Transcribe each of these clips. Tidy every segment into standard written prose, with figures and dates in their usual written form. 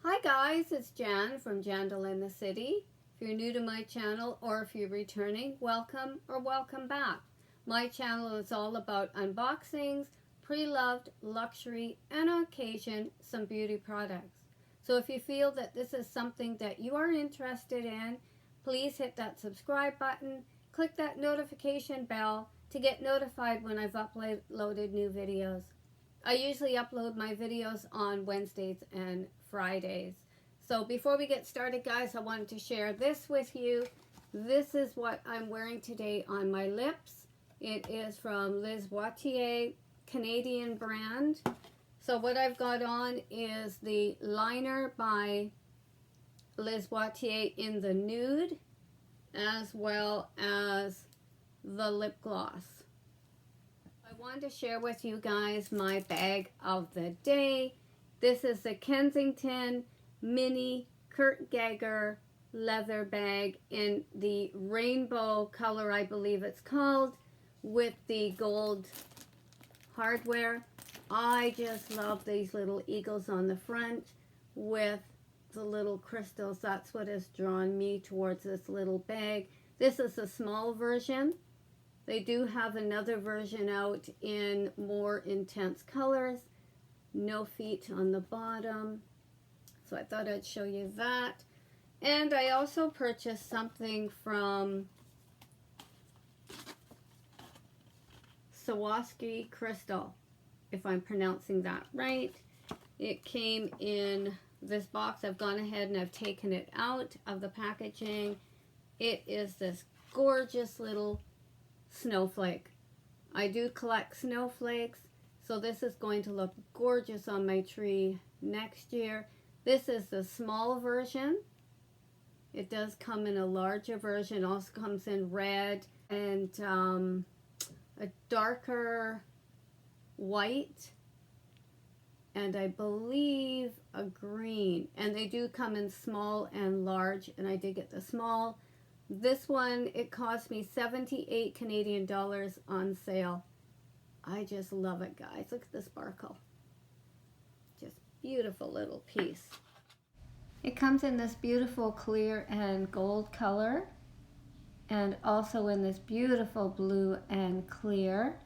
Hi guys, it's Jan from Jandle in the City. If you're new to my channel or if you're returning, welcome or welcome back. My channel is all about unboxings, pre-loved, luxury, and on occasion, some beauty products. So if you feel that this is something that you are interested in, please hit that subscribe button, click that notification bell to get notified when I've uploaded new videos. I usually upload my videos on Wednesdays and Fridays. So before we get started, guys, I wanted to share this with you. This is what I'm wearing today on my lips. It is from Liz WA, Canadian brand. So what I've got on is the liner by Liz WA in the nude, as well as the lip gloss. I wanted to share with you guys my bag of the day. This is the Kensington Mini Kurt Geiger leather bag in the rainbow color, I believe it's called, with the gold hardware. I just love these little eagles on the front with the little crystals. That's what has drawn me towards this little bag. This is a small version. They do have another version out in more intense colors. No feet on the bottom. So I thought I'd show you that. And I also purchased something from Swarovski Crystal, if I'm pronouncing that right. It came in this box. I've gone ahead and I've taken it out of the packaging. It is this gorgeous little snowflake. I do collect snowflakes, so this is going to look gorgeous on my tree next year. This is the small version. It does come in a larger version. It also comes in red and a darker white, and I believe a green. And they do come in small and large, and I did get the small. This one, it cost me 78 Canadian dollars on sale. I just love it, guys. Look at the sparkle. Just beautiful little piece. It comes in this beautiful clear and gold color, and also in this beautiful blue and clear,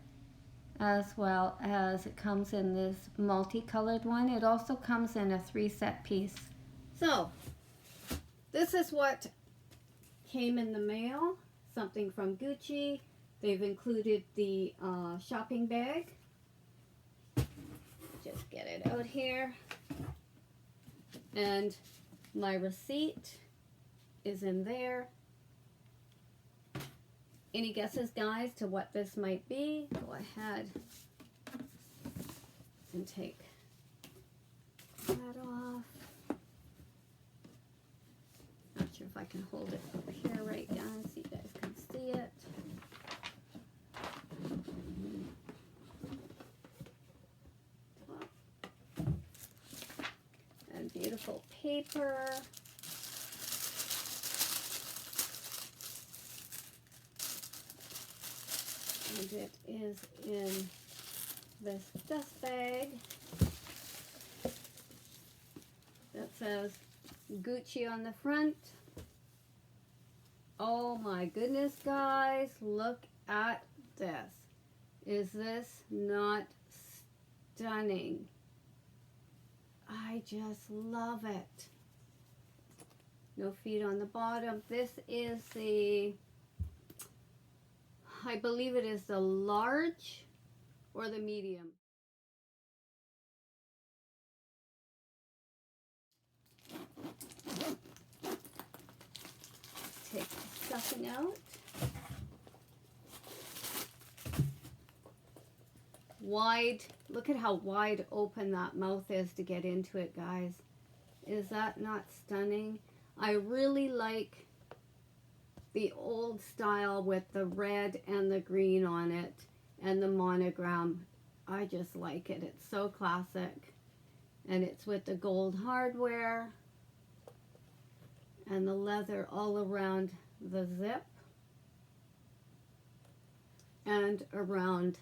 as well as it comes in this multicolored one. It also comes in a 3-set piece. So, this is what came in the mail, something from Gucci. They've included the shopping bag. Just get it out here. And my receipt is in there. Any guesses, guys, to what this might be? Go ahead and take that off. Not sure if I can hold it up here right now so you guys can see it. And beautiful paper. And it is in this dust bag that says Gucci on the front. Oh my goodness, guys, look at this. Is this not stunning? I just love it. No feet on the bottom. This is the, I believe it is the large or the medium. Take the stuffing out. Wide, look at how wide open that mouth is to get into it, guys. Is that not stunning? I really like the old style with the red and the green on it and the monogram. I just like it. It's so classic. And it's with the gold hardware and the leather all around the zip and around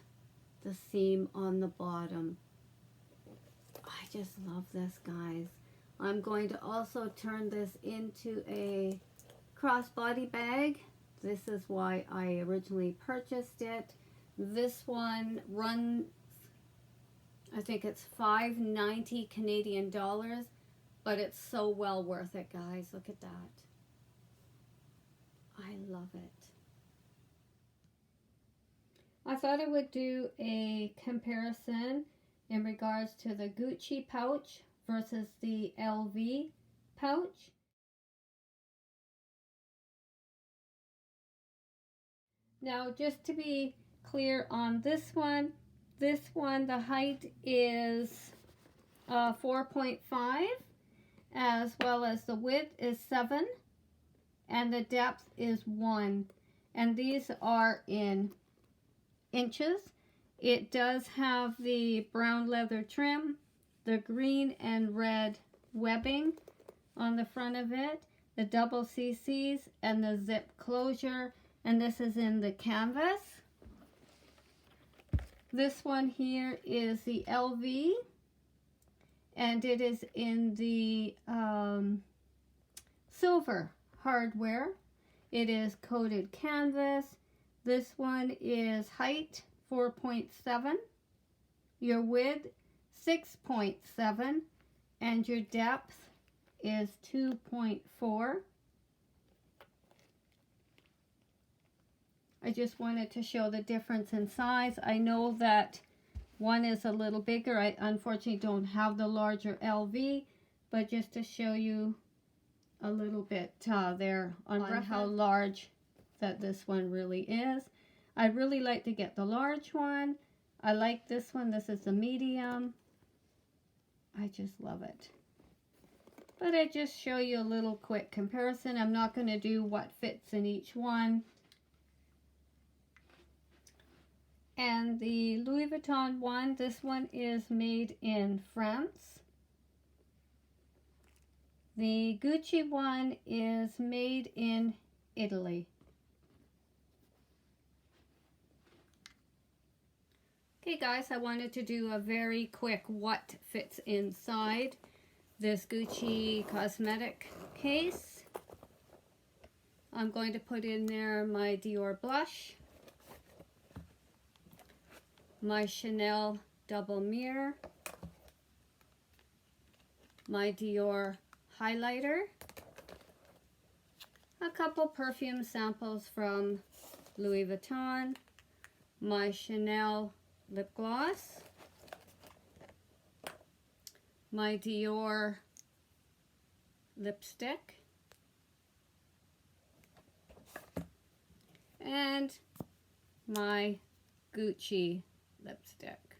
the seam on the bottom. I just love this, guys. I'm going to also turn this into a crossbody bag. This is why I originally purchased it. This one runs, I think it's $5.90 Canadian dollars, but it's so well worth it, guys. Look at that. I love it. I thought I would do a comparison in regards to the Gucci pouch versus the LV pouch. Now, just to be clear on this one, the height is 4.5, as well as the width is 7, and the depth is 1. And these are in inches. It does have the brown leather trim, the green and red webbing on the front of it, the double CCs, and the zip closure. And this is in the canvas. This one here is the LV, and it is in the silver hardware. It is coated canvas. This one is height 4.7, your width 6.7, and your depth is 2.4. I just wanted to show the difference in size. I know that one is a little bigger. I unfortunately don't have the larger LV, but just to show you a little bit there on how large that this one really is. I'd really like to get the large one. I like this one. This is the medium. I just love it. But I just show you a little quick comparison. I'm not going to do what fits in each one. And the Louis Vuitton one, this one is made in France. The Gucci one is made in Italy. Okay guys, I wanted to do a very quick what fits inside this Gucci cosmetic case. I'm going to put in there my Dior blush, my Chanel double mirror, my Dior highlighter, a couple perfume samples from Louis Vuitton, my Chanel lip gloss, my Dior lipstick, and my Gucci lipstick.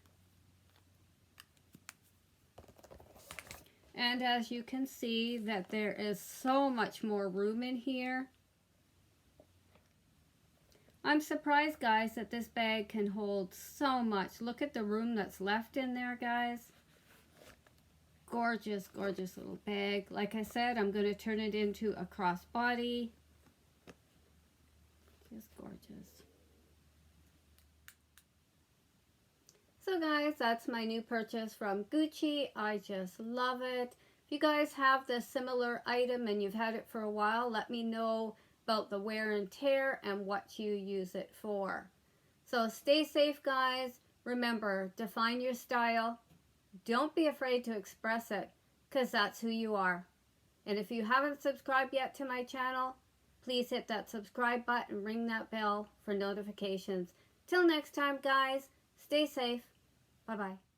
And as you can see that there is so much more room in here. I'm surprised, guys, that this bag can hold so much. Look at the room that's left in there, guys. Gorgeous, gorgeous little bag. Like I said, I'm going to turn it into a crossbody. Just gorgeous. So guys, that's my new purchase from Gucci. I just love it. If you guys have this similar item and you've had it for a while, let me know about the wear and tear and what you use it for. So stay safe, guys. Remember, define your style. Don't be afraid to express it, because that's who you are. And if you haven't subscribed yet to my channel, please hit that subscribe button, ring that bell for notifications. Till next time, guys, stay safe. Bye-bye.